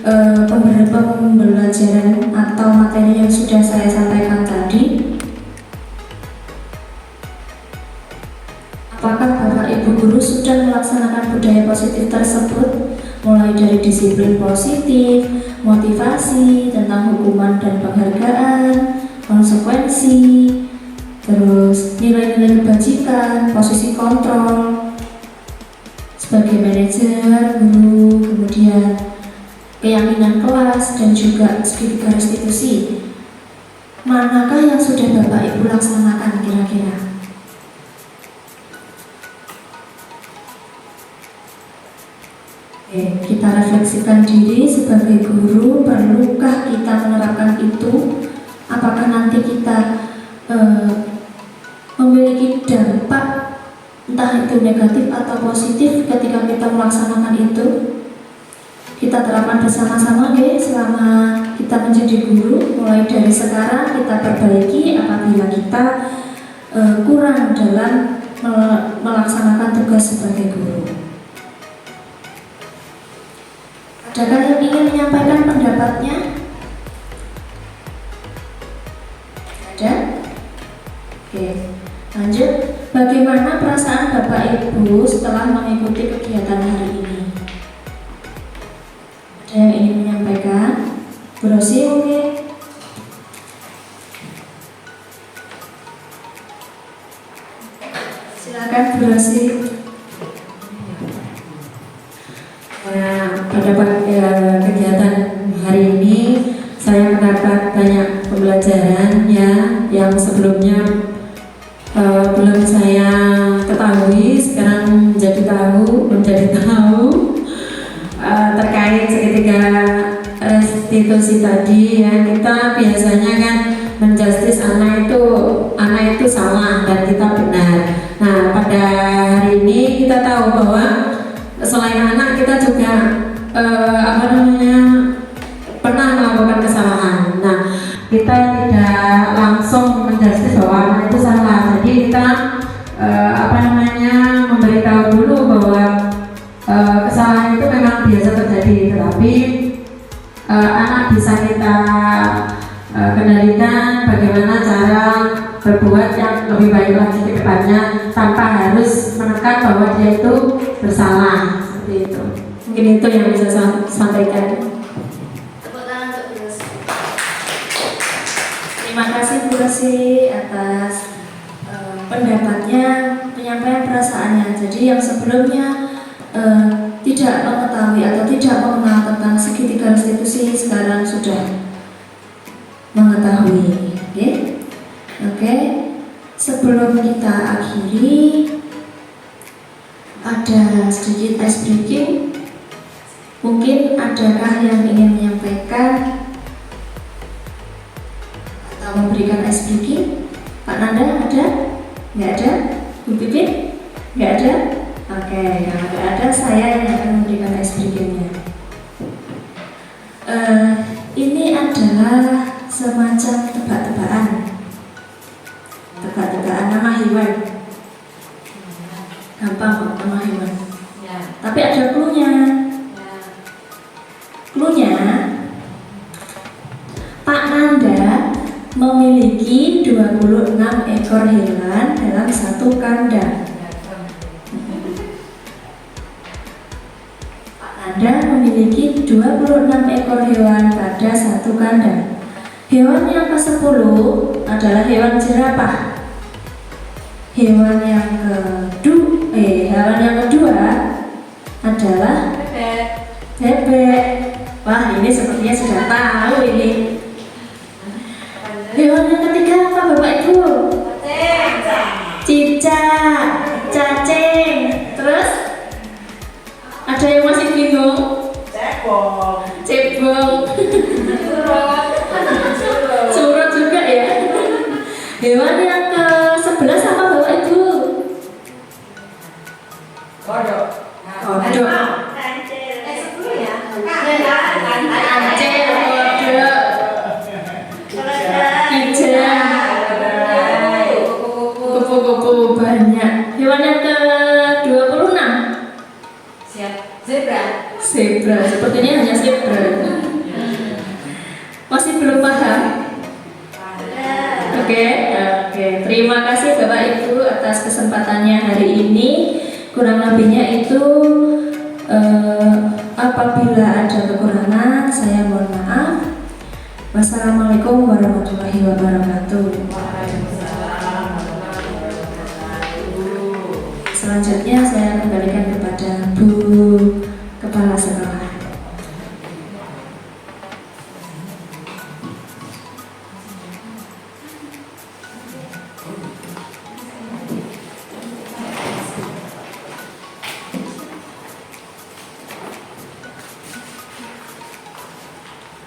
Speaker 2: pembelajaran atau materi yang sudah saya sampaikan tadi? Apakah Bapak Ibu guru sudah melaksanakan budaya positif tersebut, mulai dari disiplin positif, motivasi, tentang hukuman dan penghargaan, konsekuensi, terus nilai-nilai kebajikan, posisi kontrol sebagai manajer, guru, kemudian keyakinan kelas, dan juga segitiga restitusi. Manakah yang sudah Bapak Ibu laksanakan kira-kira? Oke, kita refleksikan diri sebagai guru, perlukah kita menerapkan itu? Apakah nanti kita memiliki dampak entah itu negatif atau positif ketika kita melaksanakan itu? Kita terapkan bersama-sama deh selama kita menjadi guru. Mulai dari sekarang kita perbaiki apabila kita kurang dalam melaksanakan tugas sebagai guru. Adakah yang ingin menyampaikan pendapatnya? Ada? Oke, lanjut. Bagaimana perasaan Bapak Ibu setelah mengikuti kegiatan hari ini? Ada yang ingin menyampaikan? Bu Rosi mungkin? Silakan Bu Rosi.
Speaker 6: Pendapat kegiatan hari ini, saya mendapat banyak pembelajaran ya, yang sebelumnya belum saya ketahui, sekarang menjadi tahu terkait segitiga restitusi tadi ya. Kita biasanya kan menjustis anak itu salah dan kita benar. Nah, pada hari ini kita tahu bahwa selain anak, kita juga pernah melakukan kesalahan. Nah, kita tidak langsung menjustis bahwa anak itu salah. Jadi kita memberitahu dulu bahwa kesalahan itu memang biasa terjadi, tetapi anak bisa kita kendalikan bagaimana cara berbuat yang lebih baik lagi ke depannya tanpa harus menekan bahwa dia itu bersalah. Seperti itu. Mungkin itu yang bisa saya sampaikan.
Speaker 2: Tepuk tangan untuk Bu Rosi. Terima kasih Bu Rosi atas pendapatnya, penyampaian perasaannya. Jadi yang sebelumnya tidak mengetahui atau tidak mengenal tentang segitiga restitusi, sekarang sudah mengetahui. Oke. Sebelum kita akhiri, ada sedikit ice breaking. Mungkin adakah yang ingin menyampaikan atau memberikan ice breaking? Pak Nanda ada? Nggak ada? Bu Pipit? Nggak ada? Oke, kalau nggak ada, saya yang akan memberikan ice breakingnya. Ini adalah semacam tebak-tebakan. nama hewan. Gampang kok nama hewan.
Speaker 3: Ya.
Speaker 2: Tapi ada clue-nya.
Speaker 3: Ya.
Speaker 2: Clue-nya, Pak Nanda memiliki 26 ekor hewan dalam satu kandang. Pak Nanda memiliki 26 ekor hewan pada satu kandang. Hewan yang ke-10 adalah hewan jerapah. Hewan yang kedua adalah bebek. Wah, ini sepertinya sudah tahu ini. Hewan yang ketiga apa Bapak Ibu? Cicak, cacing. Terus ada yang masih bingung? Cebong. Surut juga ya. Hewan yang ke-11 apa Bapak Ibu?
Speaker 3: Kodok.
Speaker 2: Kodok. Kancil, kodok, kijang, kupu-kupu banyak. Hewan yang ke-26
Speaker 3: Siap. Zebra.
Speaker 2: zebra. Sepertinya hanya zebra. Masih belum paham? Oke. Terima kasih Bapak Ibu atas kesempatannya hari ini. Kurang lebihnya itu apabila ada kekurangan saya mohon maaf. Wassalamualaikum warahmatullahi wabarakatuh. Selanjutnya saya kembalikan kepada Bu Kepala Sekolah.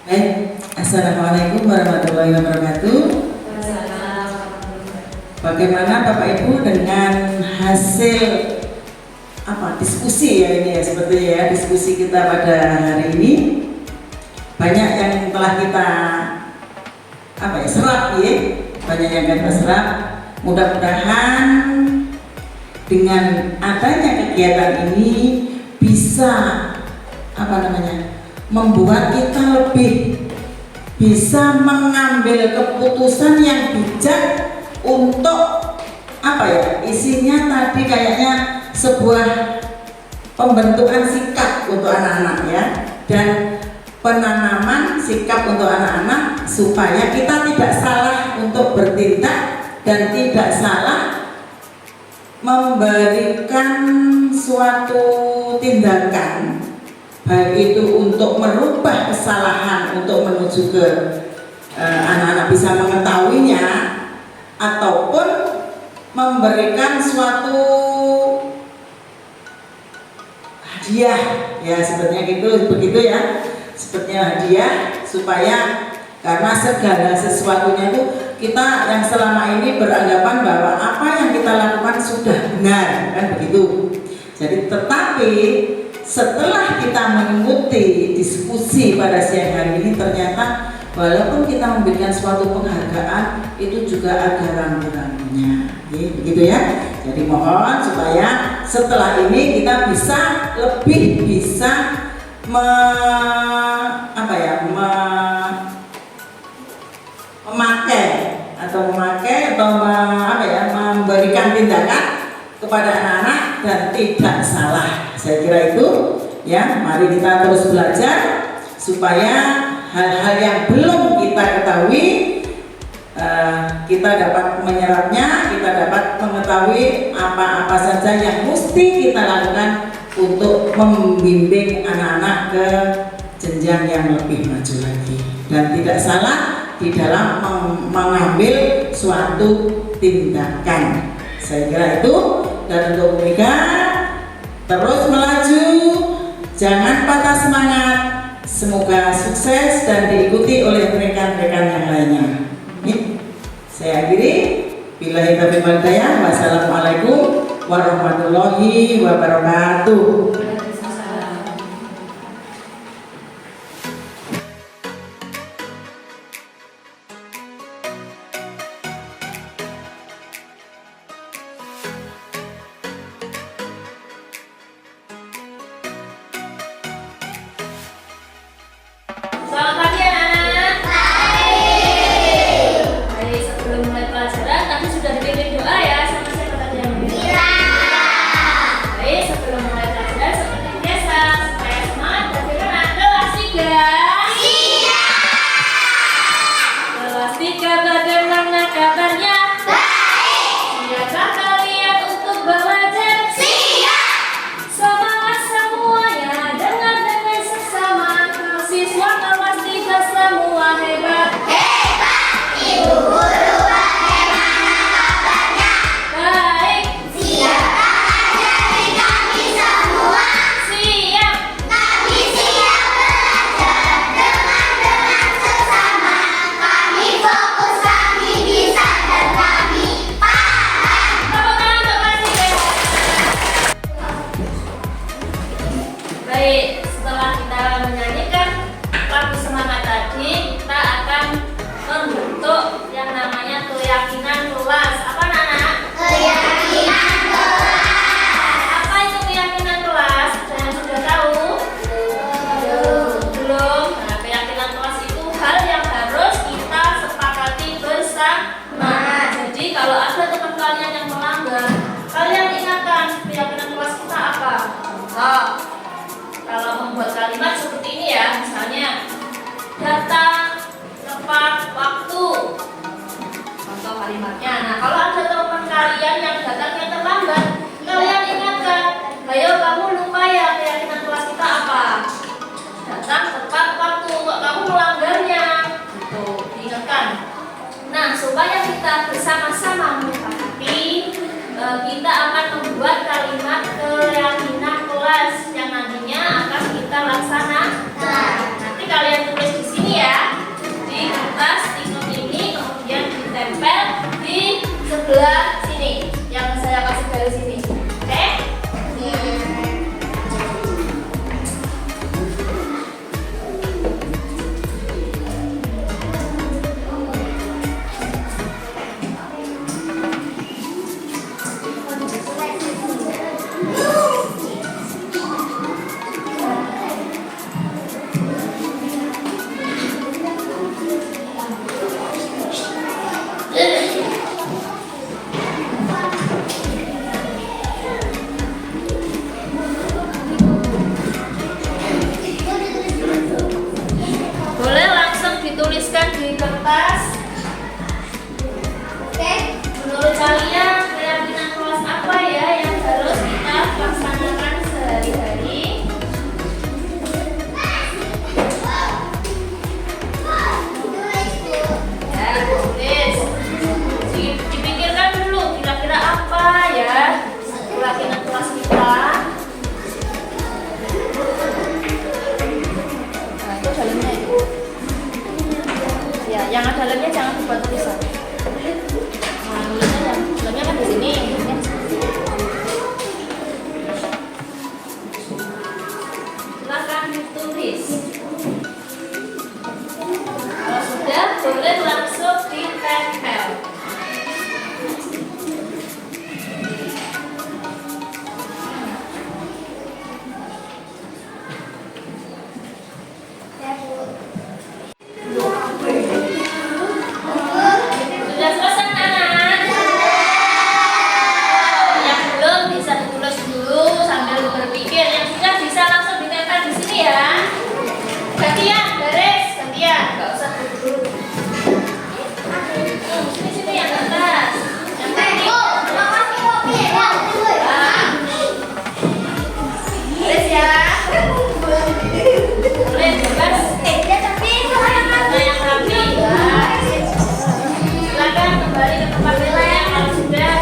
Speaker 1: Baik, assalamualaikum warahmatullahi wabarakatuh. Bagaimana Bapak Ibu dengan hasil diskusi ya ini ya, seperti ya diskusi kita pada hari ini. Banyak yang telah kita serap ya, banyak yang kita serap. Mudah-mudahan dengan adanya kegiatan ini bisa membuat kita lebih bisa mengambil keputusan yang bijak untuk isinya tadi kayaknya sebuah pembentukan sikap untuk anak-anak ya, dan penanaman sikap untuk anak-anak supaya kita tidak salah untuk bertindak dan tidak salah memberikan suatu tindakan, baik itu untuk merubah kesalahan untuk menuju ke anak-anak bisa mengetahuinya, ataupun memberikan suatu hadiah ya, sepertinya begitu ya, sepertinya hadiah supaya karena segala sesuatunya itu kita yang selama ini beranggapan bahwa apa yang kita lakukan sudah benar kan begitu. Jadi tetapi setelah kita mengikuti diskusi pada siang hari ini, ternyata walaupun kita memberikan suatu penghargaan itu juga ada rambu-rambunya, begitu ya. Jadi mohon supaya setelah ini kita bisa lebih bisa memakai atau memberikan tindakan kepada anak-anak dan tidak salah. Saya kira itu ya, mari kita terus belajar supaya hal-hal yang belum kita ketahui kita dapat menyerapnya, kita dapat mengetahui apa-apa saja yang mesti kita lakukan untuk membimbing anak-anak ke jenjang yang lebih maju lagi, dan tidak salah di dalam mengambil suatu tindakan. Saya kira itu. Dan untuk Mega terus melaju, jangan patah semangat, semoga sukses dan diikuti oleh rekan-rekan yang lainnya. Saya akhiri, billahi taufiq wal hidayah. Wassalamualaikum warahmatullahi wabarakatuh.
Speaker 2: kita bersama-sama menyepakati kita akan membuat kalimat keyakinan kelas yang nantinya akan kita laksanakan. Nanti kalian tulis di sini ya, di kertas tiktok ini, kemudian ditempel di sebelah sini yang saya kasih garis sini. Oke? Boleh langsung dituliskan di kertas. Oke, menurut kalian keyakinan kelas apa ya yang harus kita laksanakan sehari-hari? Ya, tulis. Dipikirkan dulu kira-kira apa ya keyakinan kelas kita. Nah, itu dalamnya itu. Ya, yang ada dalamnya jangan dibuat tulisan. Nah, tulisannya yang dalamnya kan di sini. Silakan ditulis. Kalau sudah, boleh langsung ditempel. Sudah selesai anak? Yang belum bisa ditulis dulu sambil berpikir. Yang sudah bisa langsung ditempel di sini ya. Gantian, beres, gantian. Gak usah dulu. Sini yang atas. Yang tadi. Beres ya. Boleh bebas. Mana yang rapi ya. Silakan kembali ke tempat nilai kalau sudah.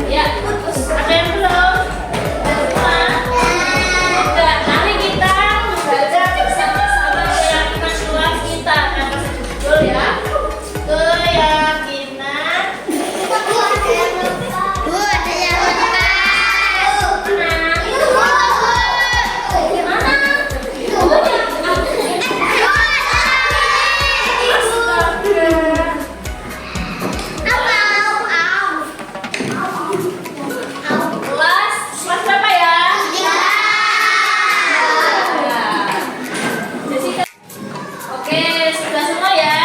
Speaker 2: Ya, terus ada yang belum? Udah, mari kita membaca bersama-sama keyakinan kelas kita. Nah, kasih judul ya. Keyakinan. Kelas berapa ya? Oke, sudah semua ya?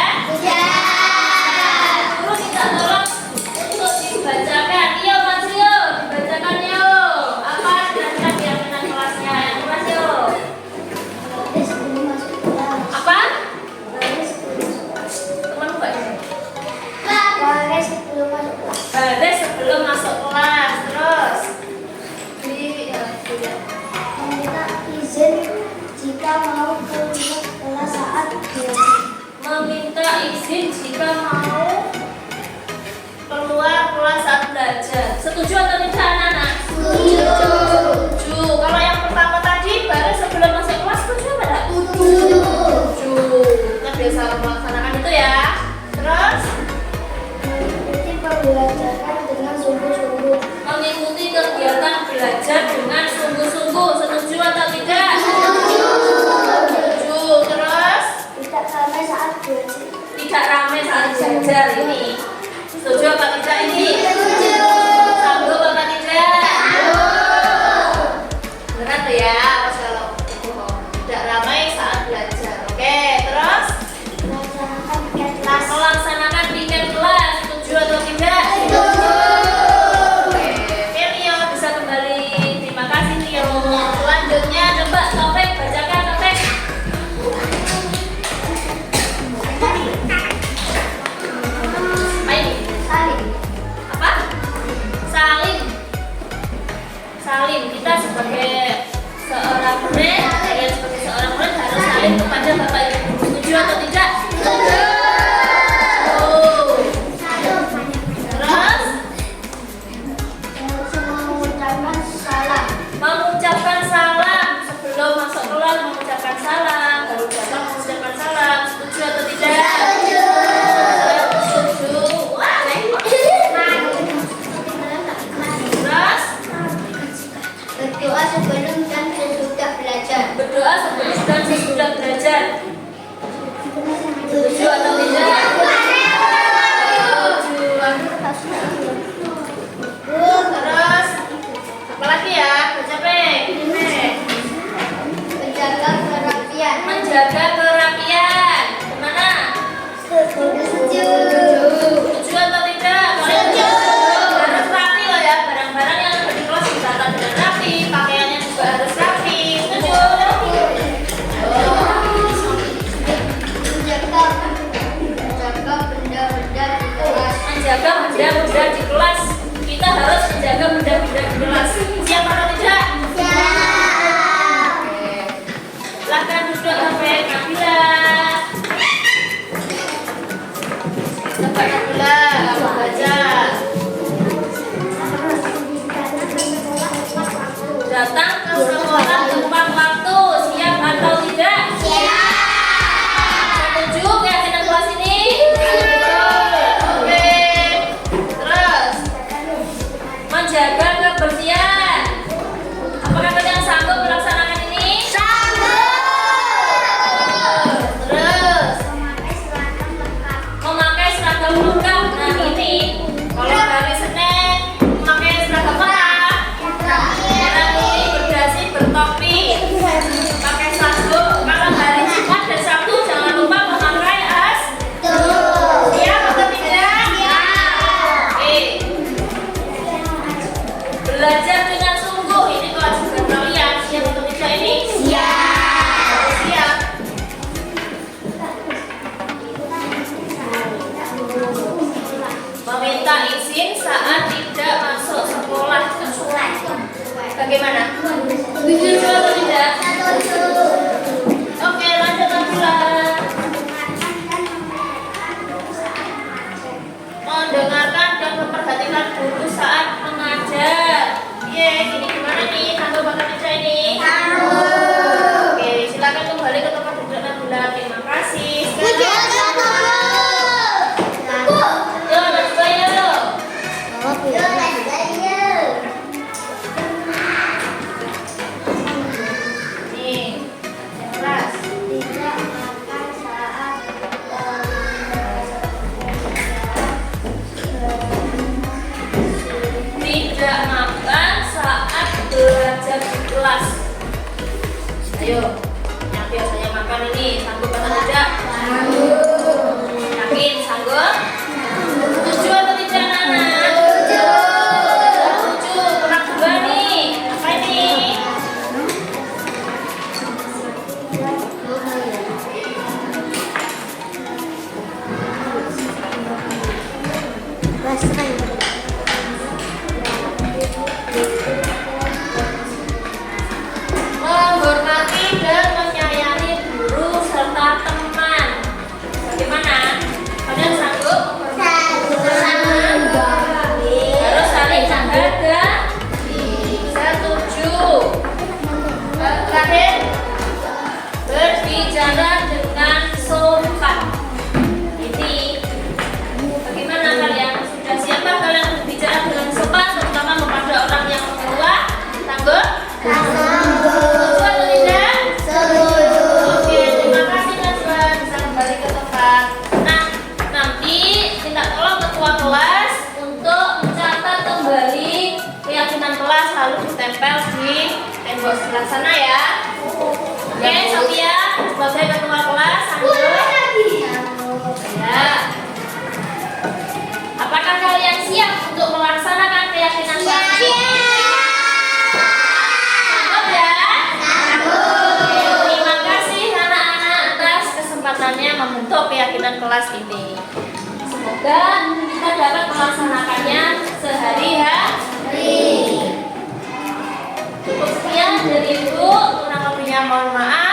Speaker 2: Terus kita tolong untuk dibacakan. Yo, Mas Rio, dibacakan yo. Apa kira-kira keyakinan kelasnya? Yang kelas yo. Apa? Teman Mbak. Baris sebelum masuk kelas. Terus
Speaker 4: Meminta izin jika mau keluar kelas saat belajar.
Speaker 2: meminta izin jika mau keluar kelas saat belajar. Setuju atau tidak anak-anak? Setuju. Kalau yang pertama tadi baris sebelum masuk kelas, setuju apa tidak? Setuju. Kita biasa melaksanakan itu ya. Terus
Speaker 4: Mengikuti pembelajaran dengan sungguh-sungguh.
Speaker 2: mengikuti kegiatan belajar dengan sungguh-sungguh. Setuju atau tidak? Setuju. Terus
Speaker 4: Tidak ramai saat belajar.
Speaker 2: tidak ramai saat belajar ini. Setuju apa tidak ini? Sanggup apa tidak? kepada Bapak Ibu. Setuju atau tidak? Terus mengucapkan salam sebelum masuk kelas, mengucapkan salam, baru datang mengucapkan salam. Setuju atau tidak? Setuju. Terus
Speaker 4: Berdoa sebelum dan sesudah belajar.
Speaker 2: berdoa sebelum dan sesudah belajar. Setuju atau tidak? Terus apa lagi ya? Baca P.
Speaker 4: Menjaga kerapian.
Speaker 2: Menjaga kerapian. Gimana?
Speaker 4: Setuju.
Speaker 2: Setuju atau tidak?
Speaker 4: Setuju.
Speaker 2: Harus rapi loh ya. Barang-barang yang ada di kelas ditata dengan rapi. Pakaiannya juga harus rapi. Setuju?
Speaker 4: Menjaga benda-benda di kelas.
Speaker 2: Menjaga benda-benda di kelas. Kita harus menjaga benda-benda di kelas. Siap atau tidak? Silakan duduk sampai Nabila. Sampai Nabila, kamu baca. Datang ke sekolah tepat waktu. Siap atau tidak? Setuju keyakinan kelas ini? Oke. Terus menjaga kebersihan. Apakah kalian sanggup melaksanakan ini? Terus memakai seragam lengkap. Nah ini kalau hari Senin memakai seragam lengkap, merah putih berdasi bertopi, pakai sabuk. Kalau hari Jumat dan Sabtu jangan lupa memakai jas. Siap atau tidak? Oke. Belajar dengan sungguh. Ini kewajiban kalian. Siap atau tidak ini? Siap. Meminta izin saat tidak masuk sekolah. Bagaimana? Setuju atau tidak? Oke, lanjut Nabila. Mendengarkan dan memperhatikan guru saat mengajar. Ini gimana nih? Sanggup bakal baca ini? Oke, silakan kembali ke tempat duduk Nabila. Terima kasih. Yuk, Nabila yuk. Nih, kelas.
Speaker 4: Tidak makan saat
Speaker 2: Tidak makan saat belajar di kelas. Ayo, yang biasanya makan ini sanggup atau tidak? Yakin sanggup? Setuju atau tidak, Nana? Setuju. Kelas 2 nih. Apa ini? Menghormati dan menyayangi guru serta teman. Bagaimana? Kalian sanggup menghormati? Harus saling menghargai. Setuju. Terakhir, berbicara dengan sopan. Ini bagaimana kalian? Sudah siapkah kalian berbicara dengan sopan, terutama kepada orang yang tua? Sanggup? Setuju atau tidak? Oke, terima kasih Najwa. Bisa kembali ke tempat. Nah, nanti minta tolong ketua kelas untuk mencatat kembali keyakinan kelas lalu ditempel di tembok sebelah sana ya. Oke, Sophia sebagai ketua kelas sanggup? Ya. Apakah kalian siap untuk melaksanakan keyakinan kelas ini? Sanggup ya? Oke, terima kasih anak-anak atas kesempatannya membentuk keyakinan kelas ini. Semoga kita dapat melaksanakannya sehari-hari. Cukup sekian dari Ibu, kurang lebihnya mohon maaf.